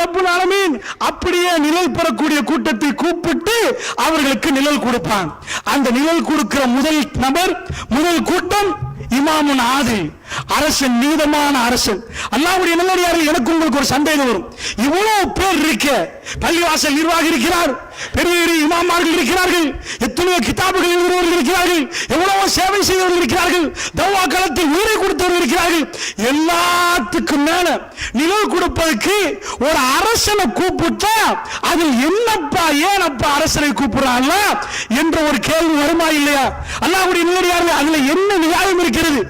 ரப்புல் ஆலமீன் அப்படியே நிழல் பெறக்கூடிய கூட்டத்தை கூப்பிட்டு அவர்களுக்கு நிழல் கொடுப்பான். அந்த நிழல் கொடுக்கிற முதல் நபர், முதல் கூட்டம் இமாமுன் ஆதில், அரசன், நீதமான அரசன். அல்லாஹ்வுடைய நல்லடியார்கள், எனக்கு உங்களுக்கு ஒரு சந்தேகம் வரும். இவ்வளவு பேர் இருக்க, பள்ளிவாசல் நிர்வாகி இருக்கிறார், பெரிய பெரிய இமாமார்கள் இருக்கிறார்கள், எத்தனையோ கிதாபுகள் எழுதுகிறவர்கள் இருக்கிறார்கள், எவ்வளவோ சேவை செய்தவர்கள் இருக்கிறார்கள், தௌவா களத்தில் உயிரை கொடுத்தவர்கள் இருக்கிறார்கள். எல்லாத்துக்கும் மேல நிழல் கொடுப்பதற்கு ஒரு அரசனை கூப்பிட்டா அதில் என்னப்பா, ஏனப்பா அரசனை கூப்பிடுறாங்க என்ற ஒரு கேள்வி வருமா இல்லையா? அல்லாஹ்வுடைய நல்லடியார்கள், அதுல என்ன நியாயம் இருக்கிறது?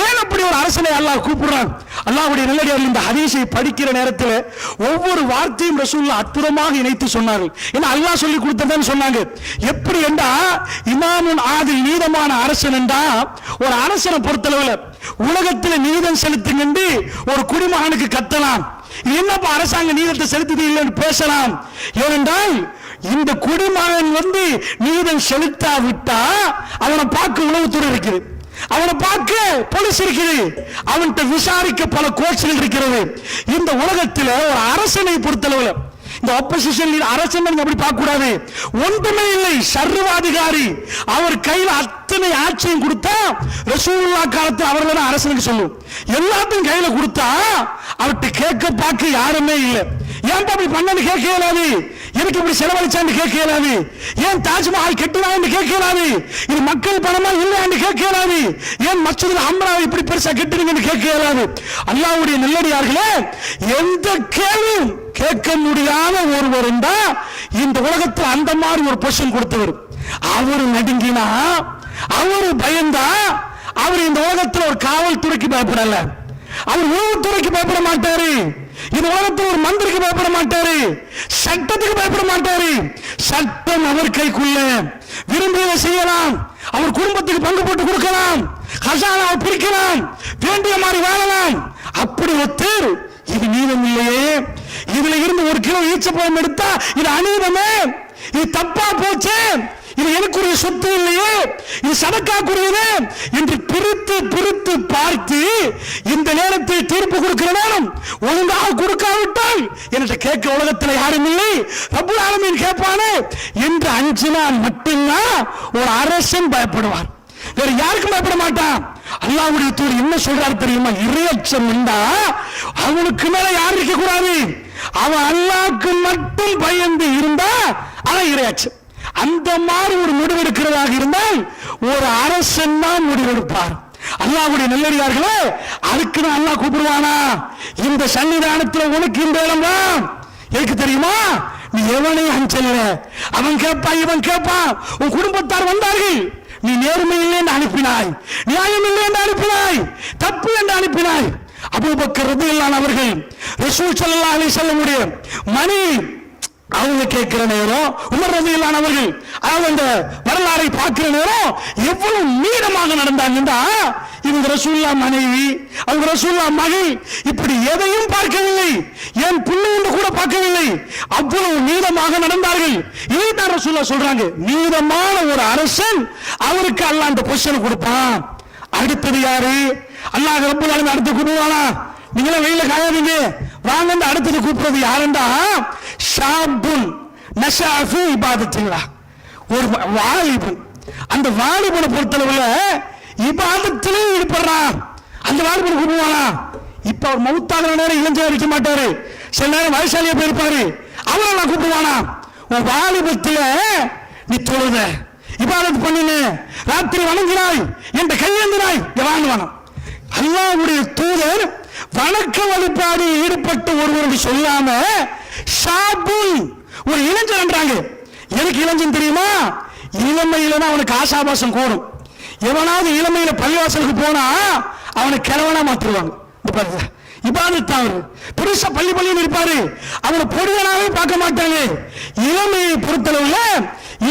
ஏன் அப்படி ஒரு அரசனை அல்லாஹ் கூப்பிடுறான்? அல்லாஹ்வுடைய நல்லடியார்கள் இந்த ஹதீஸை படிக்கிற நேரத்தில் ஒவ்வொரு வார்த்தையும் ரசூலுல்லாஹ் அற்புதமாக இணைத்து சொன்னார்கள். ஏன்னா அல்லாஹ் சொல்லி கொடுத்ததுன்னு சொன்னாங்க. எப்படி என்றா, இமாமுன் ஆதில், நீதமான அரசன் என்றா, ஒரு அரசனை பொறுத்தளவில் உலகத்தில் நீதம் செலுத்துங்க ஒரு குடிமகனுக்கு கத்தலாம். என்னப்பா அரசாங்க நீதத்தை செலுத்துது இல்லைன்னு பேசலாம். ஏனென்றால் இந்த குடிமகன் நீதம் செலுத்தாவிட்டா அவனை பார்க்க உளவுத்துறை இருக்கிறது, அவனை பார்க்க போலீஸ் இருக்குது, அவன்கிட்ட விசாரிக்க பல கோர்ட்ஸ்கள் இருக்கிறது. இந்த உலகத்தில் ஒரு அரசனை பொறுத்தளவில் இந்த ஆப்போசிஷன் அரசன் அப்படி பார்க்க கூடாது. ஒன்றுமே இல்லை, சர்வாதிகாரி. அவர் கையில் அத்தனை ஆட்சியும் கொடுத்தா ரசூலுல்லாஹ் காலத்து அவர்கள் அரசனுக்கு சொல்லும். எல்லாத்தையும் கையில கொடுத்தா அவர்கிட்ட கேட்க பார்க்க யாருமே இல்லை. ஏன் அப்படி பண்ணு கேட்க இயலாது, எனக்கு இப்படி செலவழிச்சான்னு கேட்க இயலாது, ஏன் தாஜ்மஹால் கெட்டுனான்னு கேட்க இயலாது, இது மக்கள் பணமா இல்லையான்னு கேட்க இயலாது, ஏன் மஸ்ஜிதுல் ஹம்ரா இப்படி பெருசா கெட்டுனீங்கன்னு கேட்க இயலாது. அல்லாஹ்வுடைய நல்லடியார்களே, எந்த கேள்வியும் கேட்க முடியாத ஒருவர் இருந்தா இந்த உலகத்தில் அந்த மாதிரி ஒரு பொசிஷன் கொடுத்தவர். அவரு நடுங்கினா, அவரு பயந்தா, அவர் இந்த உலகத்தில் ஒரு காவல்துறைக்கு பயப்படல, அவர் உளவுத்துறைக்கு பயப்பட மாட்டாரு, இந்த உலகத்தில் ஒரு மந்திரிக்கு பயப்பட மாட்டாரு, சட்டத்துக்கு பயப்பட மாட்டாரு. சட்டம் அவர் கைக்குள்ள, விரும்பியதை செய்யலாம், அவர் குடும்பத்துக்கு பங்கு போட்டு கொடுக்கலாம், ஹசானாவை பிரிக்கலாம், வேண்டிய மாதிரி வாழலாம். அப்படி ஒருத்தர், இது நீதம் இல்லையே, இதுல இருந்து ஒரு கிலோ ஈச்சப்பழம் எடுத்தா இது அநீதமே, இது தப்பா போச்சு, இது எனக்குரிய சொத்து இல்லையே, இது சதக்காக்குரியது என்று பிரித்து பிரித்து பார்த்து இந்த நேரத்தில் தீர்ப்பு கொடுக்கிற நேரம் ஒழுங்காக கொடுக்காவிட்டால் என்கிட்ட கேட்க உலகத்தில் யாரும் இல்லை, ரப்புல் ஆலமீன் கேட்பானே என்று அஞ்சினால் மட்டும்தான் ஒரு அரசன் பயப்படுவார், வேற யாருக்கும் பயப்பட மாட்டான். அல்லாஹ்வுடைய தூதர் என்ன சொல்றாரு தெரியுமா? இறையச்சம் இருந்தா அவனுக்கு மேல யாரும் இருக்க கூடாது, அவன் அல்லாஹ்வுக்கு மட்டும் பயந்து இருந்தா அவன் இறையச்சம். அந்த மாதிரி ஒரு முடிவெடுக்கிறதாக இருந்தால் ஒரு அரசன் தான் முடிவெடுப்பார். அல்லாஹ்வுடைய நல்லடியார்களே, அதுக்கு தான் அல்லாஹ் கூப்பிடுவானா? இந்த சன்னிதானத்தில் உனக்கு இந்த இடம் தான் எதுக்கு தெரியுமா? நீ எவனையும் அஞ்சல்ல, அவன் கேட்பா, இவன் கேட்பா, உன் குடும்பத்தார் வந்தார்கள், நீ நேர்மை இல்லை என்று அனுப்பினாய், நியாயம் இல்லை என்று அனுப்பினாய், தப்பு என்று அனுப்பினாய். அபூபக்கர் ரலியல்லாஹு அன்ஹு அவர்கள் ரசூல் ஸல்லல்லாஹு அலைஹி வஸல்லம் மணி அவங்க கேட்கிற நேரம், உமர் ரலியல்லாஹு அன்ஹு அவர்கள் அந்த வரலாறை பார்க்கிற நேரம் எவ்வளவு நீளமாக நடந்தாங்கன்னா, இவங்க ரசூலுல்லாஹ் மனைவி, அவங்க ரசூலுல்லாஹ் மகள், இப்படி எதையும் பார்க்கவில்லை, ஏன் பிள்ளைன்னு கூட பார்க்கவில்லை, அவ்வளவு நீளமாக நடந்தார்கள். இதைத்தான் ரசூலுல்லாஹ் சொல்றாங்க, நீளமான ஒரு அரசன் அவருக்கு அல்லாஹ் அந்த பொசிஷன் கொடுப்பான். அடுத்தது யாரு? அல்லாஹ் ரப்பல் ஆலமீன் அடுத்து கூப்பிடுவானா? நீங்களே வெயில காயாதீங்க, வாங்க அடுத்தது கூப்பிடுறது யாருண்டா? ஷாபுன் நஷாஃபி இபாதத்தில்லா, ஒரு வாலிபன். அந்த வாலிபனை பொறுத்தளவுல இபாதத்திலே ஈடுபடுறான், அந்த வாலிபனை கூப்பிடுவானா? இப்ப அவர் மௌத்தாகிற நேரம் இளைஞர் இருக்க மாட்டாரு, சில நேரம் வயசாலியா போயிருப்பாரு, அவரை நான் கூப்பிடுவானா? உன் வாலிபத்தில நீ தொழுத, இபாதத் பண்ணின, ராத்திரி வணங்கினாய், என்ற கையேந்தினாய், வாங்குவானா? அல்லாஹ்வுடைய தூதர் வணக்க வழிபாடு ஈடுபட்ட ஒருவருக்கு சொல்லாம ஷாபுல், ஒரு இளைஞன் என்றாங்க. எனக்கு இளைஞன் தெரியுமா? இளமையில அவனுக்கு ஆசாபாசம் கூடும். எவனாவது இளமையில பள்ளிவாசலுக்கு போனா அவனை கிழவனா மாற்றுவாங்க. இபாதத்தான் பெருசா பள்ளி பள்ளியில் இருப்பாரு, அவனை பொடியனாவே பார்க்க மாட்டாங்க. இளமையை பொறுத்தளவுல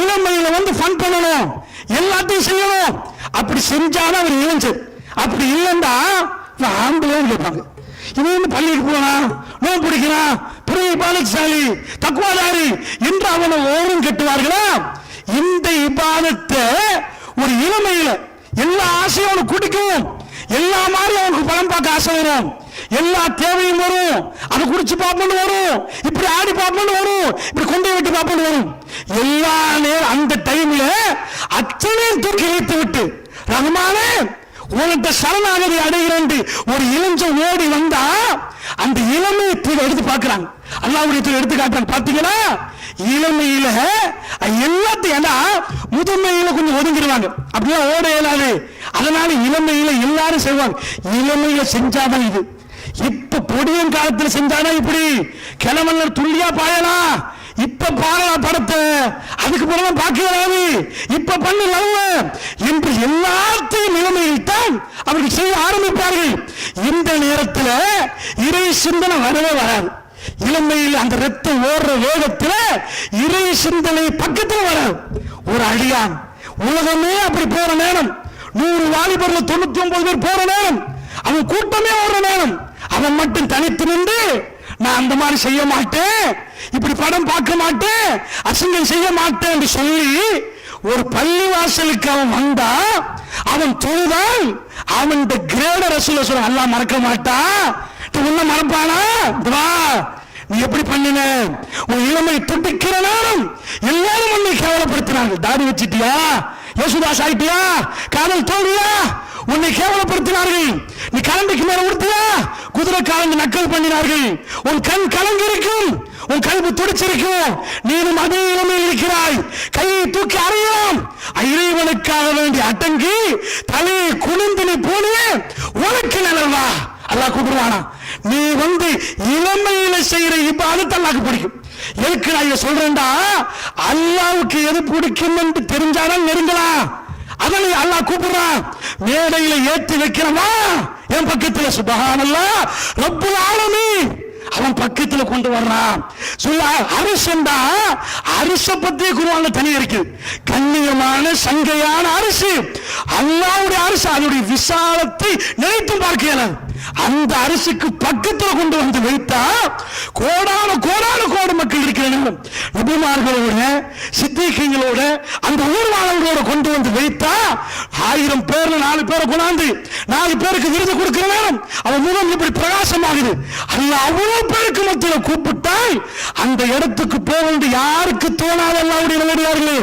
இளமையில ஃபன் பண்ணணும், எல்லாத்தையும் செய்யணும். அப்படி செஞ்சாலும் அவர் இளைஞர். அப்படி இல்லைண்டா ஆம்பளைன்னு கேட்பாங்க. இவன் பள்ளிக்கு போனா, நோய் பிடிக்கிறான், பெரிய பாலசாலி, தக்குவாதாரி என்று அவனை ஓரம் கட்டுவார்களா? இந்த இபாதத்தை ஒரு இளமையில எல்லா ஆசையும் அவனுக்கு குடிக்கவும், எல்லா மாதிரி அவனுக்கு பலம் பார்க்க ஆசை வரும். எல்லா தேவையும் வரும், அதை குடிச்சு பார்ப்போம்னு வரும், இப்படி ஆடி பார்ப்போம்னு வரும், இப்படி கொண்டை விட்டு பார்ப்போம்னு வரும். எல்லா நேரம் அந்த டைம்ல அத்தனையும் தூக்கி வைத்து விட்டு ரஹ்மானே உன்கிட்ட சரணாகதி அடைகிறேன் ஒரு இளைஞன் ஓடி வந்தா அந்த இளமையை எடுத்து பார்க்கிறாங்க, அல்லாஹ்வுடைய எடுத்து காட்டுறாங்க. பாத்தீங்கன்னா இளமையில எல்லாத்தையும் முதுமையில கொஞ்சம் ஒதுங்கிடுவாங்க, அப்படியே ஓட இயலாது. அதனால இளமையில எல்லாரும் செய்வாங்க, இளமையில செஞ்சாதான் இது. இப்ப பொடியன் காலத்துல செஞ்சாதான் இப்படி கிளமல்ல துள்ளியா பாயலாம். இப்ப பாடலாம் படத்தை, அதுக்கு பிறகு பாக்கி வராது, இப்ப பண்ணல என்று எல்லாத்தையும் இளமையில் தான் அவர்கள் செய்ய ஆரம்பிப்பார்கள். இந்த நேரத்தில் இறை சிந்தனை வரவே வராது. இளமையில் அந்த ரத்தம் ஓடுற வேகத்தில் இறை சிந்தனை பக்கத்தில் வராது. ஒரு அடியான் உலகமே அப்படி போற நேரம், 100 வாலிபர்ல 99 பேர் போற நேரம், அவன் கூட்டமே ஓடுற நேரம், அவன் மட்டும் தனித்து நின்று நான் அந்த மாதிரி செய்ய மாட்டேன், இப்படி படம் பார்க்க மாட்டேன், அசிங்கம் செய்ய மாட்டேன் என்று சொல்லி ஒரு பள்ளிவாசலுக்கு அவன் வந்தா, அவன் தொழுதான், அவன் கிரேட ரசூல சொல்ல அல்லாஹ் மறக்க மாட்டான். உன்ன மறப்பானா? நீ எப்படி பண்ணின? உன் இளமை துடிக்கிற நேரம் எல்லாரும் உன்னை கேவலப்படுத்தினாங்க. தாடி வச்சிட்டியா, யேசுதாஸ் ஆயிட்டியா, காதல் தோல்வியா, உன்னை கேவலப்படுத்தினார்கள். நீ கரண்டுக்கு மேல உடுத்தியா, குதிரை காலந்து நக்கல் பண்ணினார்கள். உன் கண் கலங்கி இருக்கும், உன் கல்வி துடிச்சிருக்கும், நீனும் அதே இளமையில் இருக்கிறாய். கையை தூக்கி அறியலாம், இறைவனுக்காக வேண்டி அடங்கி தலையை குனிந்து நீ போனியே, உனக்கு நிலவா அல்லாஹ் கூப்பிடுவானா? நீ இளமையில செய்யற இபாதத் அல்லாஹ்க்கு பிடிக்கும். எதுக்கு நான் இதை சொல்றேன்டா, அல்லாஹ்வுக்கு எது பிடிக்கும் என்று தெரிஞ்சாதான் நெருங்கலாம். அதனை அல்லாஹ் கூப்பிடுறான், மேடையில ஏற்றி வைக்கிறவா என் பக்கத்துல சுப்ஹானல்லாஹ் ரப்புல் ஆலமீன் அவன் பக்கத்துல கொண்டு வர்றான். சொல்ல அரசண்டா, அரச பத்தி குர்ஆன்ல தனி இருக்கு. கண்ணியமான சங்கையான அரசு, அல்லாஹ்வுடைய அரசு, அதனுடைய விசாலத்தை நினைத்து பார்க்கலாம். அந்த அரசுக்கு பக்கத்துல கொண்டு வந்து வைத்தா கோடான கோடி மக்கள் இருக்கிற நேரம் நபிமார்களோட சித்திகங்களோட அந்த ஊர்வாளர்களோட கொண்டு வந்து வைத்தா 1000 பேர்ல 4 பேரை கொண்டாந்து 4 பேருக்கு விருது கொடுக்கிற நேரம் அவன் முகம் இப்படி பிரகாசமாகுது. அல்லாஹ் அவ்வளவு பேருக்கு மத்தியில் கூப்பிட்டால் அந்த இடத்துக்கு போக வேண்டிய யாருக்கு தோணாத அல்லாஹ்வுடைய நல்லடியார்களே,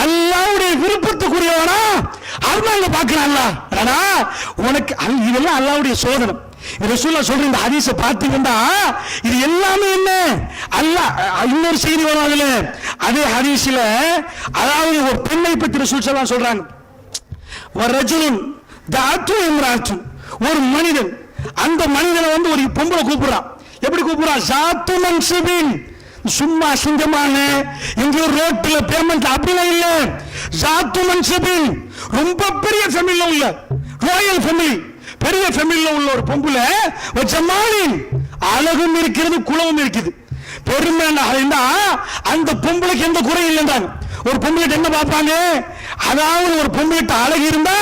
அல்லாஹ்வுடைய விருப்பத்துக்குரியவனா அல்லாஹ் பார்க்கிறான்ல. உனக்கு இதெல்லாம் அல்லாஹ்வுடைய சோதனை. ரசூலுல்லாஹ் சொல்ற இந்த ஹதீஸை பார்த்தீங்கன்னா இது எல்லாமே என்ன அல்லாஹ். இன்னொரு செய்தி வரும் அதுல, அதே ஹதீஸ்ல, அதாவது ஒரு பெண்ணை பற்றி ரசூல் ஸல்லல்லாஹு சொல்றாங்க. வரஜுலுன் தஅத்து இம்ராத்துன், ஒரு மனிதன், அந்த மனிதனை ஒரு பொம்பளை கூப்பிடுறான். எப்படி கூப்பிடுறான்? ஜாத்து மன்சிபின், சும்மா சிங்கமான எங்கேயோ ரோட்ல பேமெண்ட் அப்படிலாம் இல்ல. ஜாத்து மன்சிபின், ரொம்ப பெரிய ஃபேமிலில உள்ள ராயல் ஃபேமிலி, பெரிய ஃபேமிலில உள்ள ஒரு பொம்பளை வச்சமாலின், அழகும் இருக்கிறது குலமும் இருக்குது, பெருமை. அந்த பொம்பளைக்கு எந்த குறையும் இல்லைன்றாங்க. ஒரு பொம்பளை என்ன பார்ப்பாங்க, அதாவது ஒரு பொம்பளை அழகு இருந்தா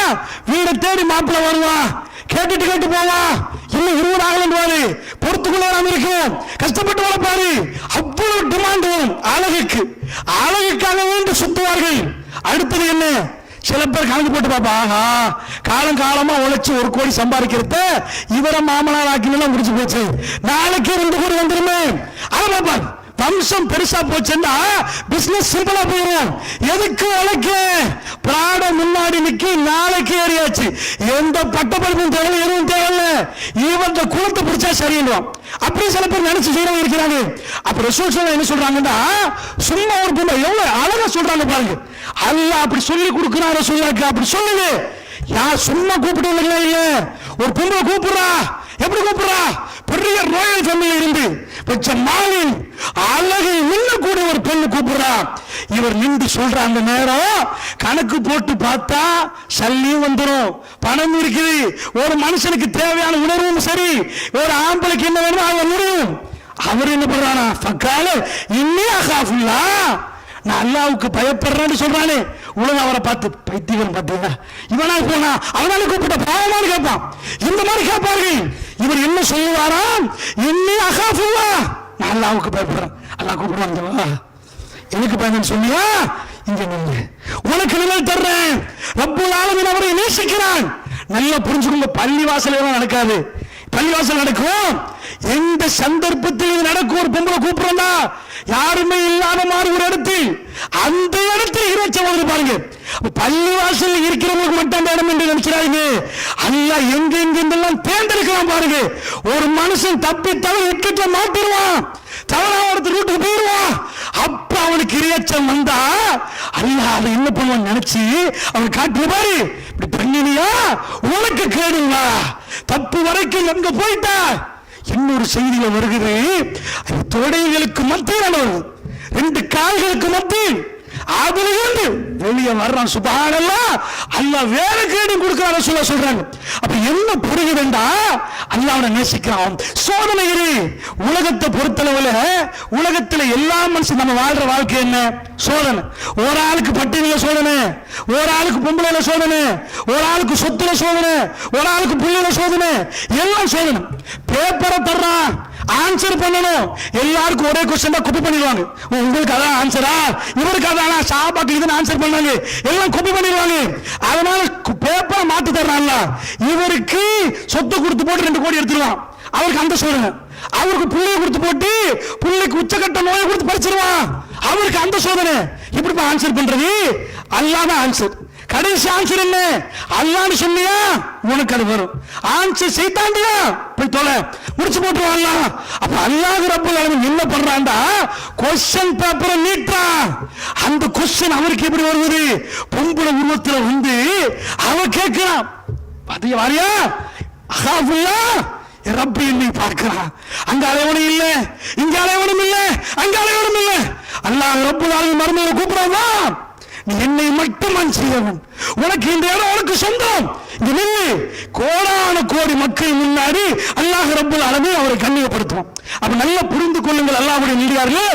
வீடை தேடி மாப்பிள்ள வருவான், கேட்டு போவான், இன்னும் 20 ஆகலன்றாரு, பொறுத்துக்குள்ள இருக்கும், கஷ்டப்பட்டு வளர்ப்பாரு. அவ்வளவு டிமாண்ட் வரும் அழகுக்கு, அழகுக்காக வேண்டி சுத்துவார்கள். அடுத்தது என்ன, சில பேர் கணக்கு போட்டு பாப்பா, ஆஹா காலமா உழைச்சு 1 கோடி சம்பாதிக்கிறத இவரை மாமனார் ஆக்கினா முடிச்சு போச்சு, நாளைக்கு 2 கோடி வந்துருமே. அதை பாப்பாங்க. வம்சம் பெருசா போச்சுன்னா பிசினஸ் சிம்பிளா போயிடும். எதுக்கு உழைக்க, பிராட முன்னாடி நிக்கி நாளைக்கு ஏறியாச்சு, எந்த பட்டப்படிப்பும் தேவை, எதுவும் தேவையில்ல, இவன் குலத்தை பிடிச்சா சரியிடுவான். அப்படி சில பேர் நினைச்சு செய்யறவங்க இருக்கிறாங்க. அப்ப ரசூல் ஸல்லல்லாஹு என்ன சொல்றாங்கன்னா, சும்மா ஒரு பொண்ணு எவ்வளவு அழகா சொல்றாங்க பாருங்க. அல்லாஹ் அப்படி சொல்லி கொடுக்கிறான் ரசூலுல்லாஹ்க்கு. அப்படி சொல்லுது, யார் சும்மா கூப்பிடுவீங்களா? இல்ல, ஒரு பொண்ணை கூப்பிடுறா. எப்படி கூப்பிடுறா? பெரிய ராயல் ஃபேமிலி இருந்து மாலின் அழகை நின்னக்கூடிய ஒரு பெண்ணு கூப்பிடுறா. இவர் நின்று சொல்ற அந்த நேரம் கணக்கு போட்டு பார்த்தா சல்லியும் வந்துடும், பணம் இருக்குது, ஒரு மனுஷனுக்கு தேவையான உணர்வும் சரி, ஒரு ஆம்பளைக்கு என்ன வேணுமோ அவன் முடியும். அவர் என்ன பண்றானா, ஃபக்கால இன்னி அகாஃபுல்லா, நான் அல்லாஹ்வுக்கு பயப்படுறேன்னு சொல்றானே. உலக அவரை பார்த்து பைத்தியம் பார்த்தீங்களா, இவனா போனா அவனால கூப்பிட்ட பாவமானு கேட்பான். இந்த மாதிரி கேட்பார்கள். இவர் என்ன சொல்லுவாராம், இன்னி அகாஃபுல்லா, நான் அல்லாஹ்வுக்கு பயப்படுறேன். அல்லாஹ் கூப்பிடுவாங்க, எனக்கு பயந்து சொன்னியா, இங்க நின்று உனக்கு நிழல் தர்றேன். ரப்புல் ஆலமீன் அவரை நேசிக்கிறான். நல்லா புரிஞ்சுக்கோங்க, பள்ளி வாசல் நடக்காது. பள்ளிவாசல் நடக்கும். எந்த சந்தர்ப்பத்தில் இது நடக்கும்? ஒரு பொம்பளை கூப்பிடுறா, யாருமே இல்லாத மாதிரி ஒரு இடத்தில், அந்த இடத்தில் இறைச்சல் வந்து பாருங்க. பள்ளிவாசல் இருக்கிறவங்களுக்கு மட்டும் அந்த இடம் என்று நினைச்சாங்க. அல்லாஹ் எங்க எங்கெல்லாம் தேர்ந்தெடுக்கலாம் பாருங்க. ஒரு மனுஷன் தப்பி தவறு இக்கட்ட மாட்டிடுவான், தவறான இடத்துக்கு வீட்டுக்கு போயிடுவான். அப்ப அவனுக்கு இறைச்சல் வந்தா அல்லாஹ் அதை என்ன பண்ணுவான்னு நினைச்சு அவன் காட்டுற பாரு, இப்படி பண்ணினியா உனக்கு கேடுங்களா, தப்பு வரைக்கும் எங்க போயிட்டா. இன்னொரு செய்தியில வருகிறது, தொடைகளுக்கு மத்தியில், ரெண்டு கால்களுக்கு மத்தியில் அதிலிருந்து வெளியே வர்றான். சுப்ஹானல்லாஹ், அல்லாஹ் வேற கேடு கொடுக்கிறார சொல்றாங்க. அப்ப என்ன புரியுதுண்டா, அல்லாஹ் அவனை நேசிக்கிறான். சோதனை உலகத்தை பொறுத்தளவுல, உலகத்துல எல்லா மனுஷன் நம்ம வாழ்ற வாழ்க்கை என்ன? சோதனை. ஒரு ஆளுக்கு பட்டினியில சோதனை, ஒரு ஆளுக்கு பொம்பளையில சோதனை, ஒரு ஆளுக்கு சொத்துல சோதனை, ஒரு ஆளுக்கு புள்ளியில சோதனை, எல்லாம் சோதனை. பேப்பரை தர்றான், ஆன்சர் பண்ணணும். எல்லாருக்கும் ஒரே கொஸ்டின் தான், காப்பி பண்ணிடுவாங்க. உங்களுக்கு அதான் ஆன்சரா, இவருக்கு அதான் சாபாக்கு இதுன்னு ஆன்சர் பண்ணாங்க, எல்லாம் காப்பி பண்ணிடுவாங்க. அதனால பேப்பரை மாத்தி தர்றான்ல, இவருக்கு சொத்து கொடுத்து போட்டு 2 கோடி எடுத்துருவான், அவருக்கு அந்த சோதனை. அவருக்கு புள்ளைய கொடுத்து போட்டு புள்ளைக்கு உச்சக்கட்ட நோயை கொடுத்து படிச்சிருவான், அவருக்கு அந்த சோதனை. இப்படி ஆன்சர் பண்றது? அல்லாஹ் தான் ஆன்சர். கடைசி ஆன்சர் என்ன? அல்லாஹ்னு சொன்னியா உனக்கு அது வரும். ஆன்சர் செய்தாண்டியா போய் தொலை, முடிச்சு போட்டுருவான். அப்ப அல்லாஹ் ரப்பல் ஆலமீன் என்ன பண்றான்டா, கொஸ்டின் பேப்பரை நீட்டான். அந்த கொஸ்டின் அவருக்கு எப்படி வருவது? பொம்பளை உருவத்துல வந்து அவ கேட்கிறான், பாத்தியா வாரியா அகாஃபுல்லா ரப்பி என்னை பார்க்கிறான். அங்க அலைவனும் இல்ல, இங்க அலைவனும் இல்ல, அங்க அலைவனும் இல்ல. அல்லாஹ் ரப்பல் ஆலமீன் மறுமையை கூப்பிடுறான், நீ என்னை மட்டும் செய்தவன், உனக்கு இந்த இடம் உனக்கு சொந்தம். கோடான கோடி மக்கள் முன்னாடி அல்லாஹ் ரப்பல் ஆலமீன் அவரை கண்ணியப்படுத்துவோம். அப்ப நல்லா புரிந்து கொள்ளுங்கள் அல்லாஹ்வுடைய நீடியார்களே,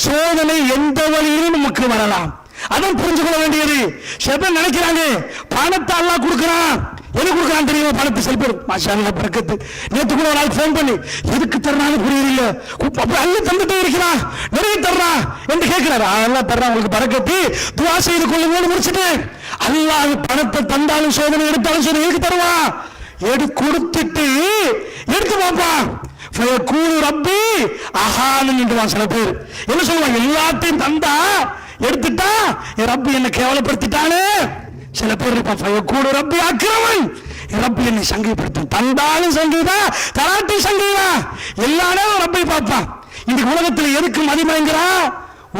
சோதனை எந்த வழியிலும் நமக்கு வரலாம். அதான் புரிஞ்சு கொள்ள வேண்டியது. சில பேர் நினைக்கிறாங்க பணத்தை அல்லாஹ் கொடுக்கிறான், எது கொடுக்கிறான் தெரியுமா? பணத்தை. சில பேர் மாஷா அல்லாஹ் பரக்கத்து, நேற்று கூட ஒரு ஆள் ஃபோன் பண்ணி எதுக்கு தர்றான்னு புரியல, அப்படி அல்ல தந்துட்டே இருக்கிறான், நிறைய தர்றான் என்று கேட்கிறாரு. அல்லாஹ் தர்றான், உங்களுக்கு பரக்கத்து, துஆ செய்து கொள்ளுங்க முடிச்சுட்டு. அல்லாஹ் பணத்தை தந்தாலும் சோதனை, எடுத்தாலும் சோதனை, எதுக்கு தருவான்? கொடுத்துட்டு எடுத்து பார்ப்பான். ஃபயகூலு ரப்பி அஹானன் என்றுவான். சில பேர் என்ன சொல்லுவாங்க, எல்லாத்தையும் தந்தா எடுத்துட்டா என் ரப்பி என்னை கேவலப்படுத்திட்டானே. சில பேர் இருப்பான், ஃபயகூலு ரப்பி அக்ரமன், என் ரப்பி என்னை சங்கைப்படுத்தும். தந்தாலும் சங்கைதா, தராட்டி சங்கைதா, எல்லா நேரம் ரப்பை பார்ப்பான். இந்த உலகத்தில் எதுக்கு மதிமயங்கிறா?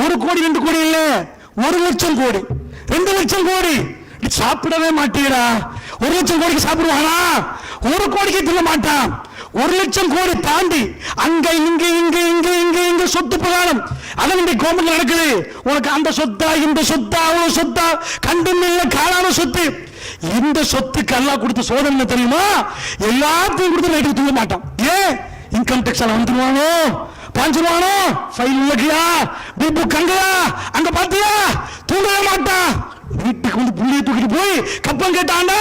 1 கோடி 2 கோடி இல்ல, 1 லட்சம் கோடி 2 லட்சம் கோடி. சாப்பிடவே மாட்டீரா? 1 லட்சம் கோடிக்கு சாப்பிடுவானா? 1 கோடிக்கு தின்ன மாட்டான். 1 லட்சம் கோடி தாண்டி அங்க இங்க இங்க இங்க இங்க இங்க சொத்து பிரகாரம் அதான் இந்த கோமத்தில் நடக்குது. உனக்கு அந்த சொத்தா இந்த சொத்தா அவ்வளவு சொத்தா, கண்டும் இல்ல காலான சொத்து. இந்த சொத்துக்கு அல்லாஹ் கொடுத்த சோதனை தெரியுமா? எல்லாத்தையும் கொடுத்து நைட்டு தூங்க மாட்டான். ஏன்? இன்கம் டேக்ஸ் எல்லாம் வந்துருவானோ, பாஞ்சிருவானோ, ஃபைல் இல்லையா, பிபு கங்கயா, அங்க பாத்தியா, தூங்கவே மாட்டான். வீட்டுக்கு வந்து புள்ளியை தூக்கிட்டு போய் கப்பம் கேட்டாண்டா,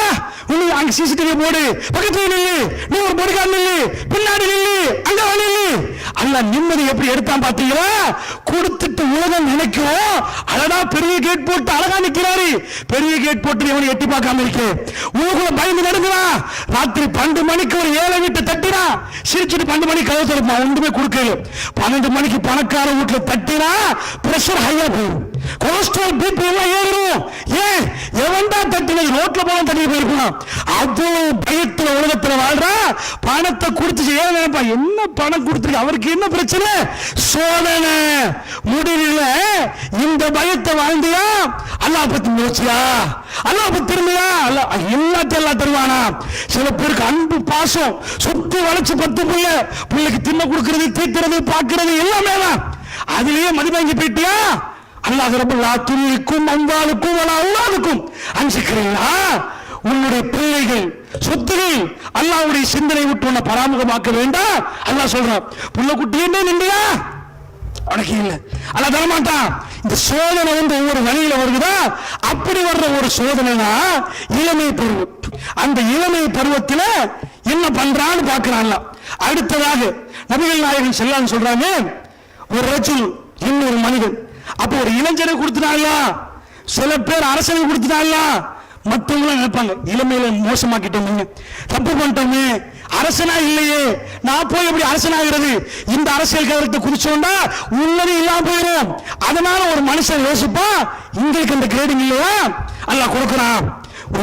அங்க சிசிடிவி போடு, பக்கத்துல நில்லு, நீ ஒரு பொடிக்கால் நில்லு, பின்னாடி நில்லு, அங்க நில்லு. அல்லாஹ் நிம்மதி எப்படி எடுத்தான் பாத்தீங்களா? கொடுத்துட்டு உலகம் நினைக்கும், அழகா பெரிய கேட் போட்டு அழகா நிக்கிறாரு. பெரிய கேட் போட்டு எவனை எட்டி பார்க்காம இருக்கு. உலகம் பயந்து நடுங்குறா. ராத்திரி 12 மணிக்கு ஒரு 7 வீட்டை தட்டினா, சிரிச்சுட்டு 12 மணிக்கு கதவு திறப்பான், ஒன்றுமே கொடுக்கல. 12 மணிக்கு பணக்கார வீட்டுல தட்டினா பிரஷர் ஹையா போகும், கொலஸ்ட்ரால் பிபி எல்லாம் ஏறும். ஏன்? எவன்டா தட்டினது? ரோட்ல போன தட்டி போயிருக்கலாம். அது பயத்துல உலகத்துல வாழ்றா. பணத்தை கொடுத்து ஏன் நினைப்பா, என்ன பணம் கொடுத்துருக்கு, அவருக்கு என்ன பிரச்சனை? சோதனை. முடியல. இந்த பயத்தை வாழ்ந்தியா அல்லாஹ் பத்தி யோசிச்சியா? அல்லாஹ் பத்தி திரும்பியா? எல்லாத்தையும் எல்லாம் தருவானா? சில பேருக்கு அன்பு பாசம் சொத்து வளைச்சு 10 பிள்ளைக்கு தின்ன கொடுக்கிறது, தீர்க்கிறது, பார்க்கிறது எல்லாமே தான். அதுலயே மதிவாங்கி போயிட்டியா? அல்லாஹ் ரப்பல் ஆலமீன் அம்வாலுக்கும் வலா அவுலாதுக்கும் அன்சிக்கிறீங்களா? உன்னுடைய பிள்ளைகள் சொத்துகள் அல்லாஹ்வுடைய சிந்தனை விட்டு உன்னை பராமுகமாக்க வேண்டாம். அல்லாஹ் சொல்றான், புள்ள குட்டியே நின்றியா? உனக்கு இல்ல, அல்லாஹ் தரமாட்டான். இந்த சோதனை வந்து ஒவ்வொரு வழியில வருகுதா? அப்படி வர்ற ஒரு சோதனை தான் இளமை பருவம். அந்த இளமை பருவத்தில் என்ன பண்றான்னு பார்க்கிறான். அடுத்ததாக நபிகள் நாயகம் ஸல்லல்லாஹு சொல்றாங்க, ஒரு ரஜுல், இன்னொரு மனிதன். அப்ப ஒரு இளைஞரை கொடுத்துட்டாங்களா, சில பேர் அரசனை கொடுத்துட்டாங்களா, மற்றவங்களும் நினைப்பாங்க இளமையில மோசமாக்கிட்டோம், தப்பு பண்ணிட்டோமே, அரசனா இல்லையே, நான் போய் எப்படி அரசனாகிறது? இந்த அரசியல் கருத்தை குதிச்சோண்டா உள்ளது இல்லாம போயிடும். அதனால ஒரு மனுஷன் யோசிப்பா, இங்களுக்கு இந்த கிரேடிங் இல்லையா, அல்லாஹ் கொடுக்கிறான்.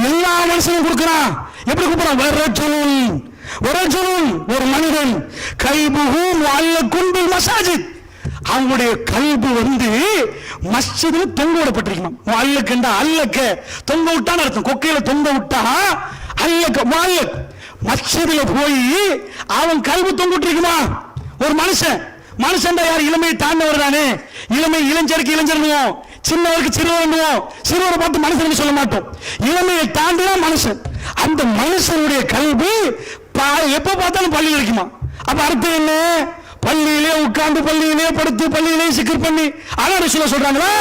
எல்லா மனுஷனும் கொடுக்கிறான். எப்படி கொடுக்கிறான்? ஒரு மனிதன் கல்புஹு முஅல்லகுன் பில் மசாஜித், அவங்களுடைய கல்பு மஸ்ஜிதில் தொங்க விடப்பட்டிருக்கணும். முஅல்லக் என்ற அல்லக்க தொங்க விட்டான்னு அர்த்தம். கொக்கையில தொங்க விட்டா அல்லக்க முஅல்லக். மஸ்ஜிதில் போய் அவன் கல்பு தொங்க விட்டுருக்குமா? ஒரு மனுஷன் யார்? இளமையை தாண்டவர் தானே. இளைஞருக்கு இளைஞர்னுவோம், சின்னவருக்கு சிறுவனுவோம். சிறுவரை பார்த்து மனுஷன் சொல்ல மாட்டோம். இளமையை தாண்டினா மனுஷன். அந்த மனுஷனுடைய கல்வி எப்ப பார்த்தாலும் பள்ளியில் இருக்குமா? அப்ப அர்த்தம் என்ன? பள்ளியிலே உட்கார்ந்து, பள்ளியிலே படுத்து, பள்ளியிலே சிக்கர் பண்ணி. ஆனா சொல்றாங்களா?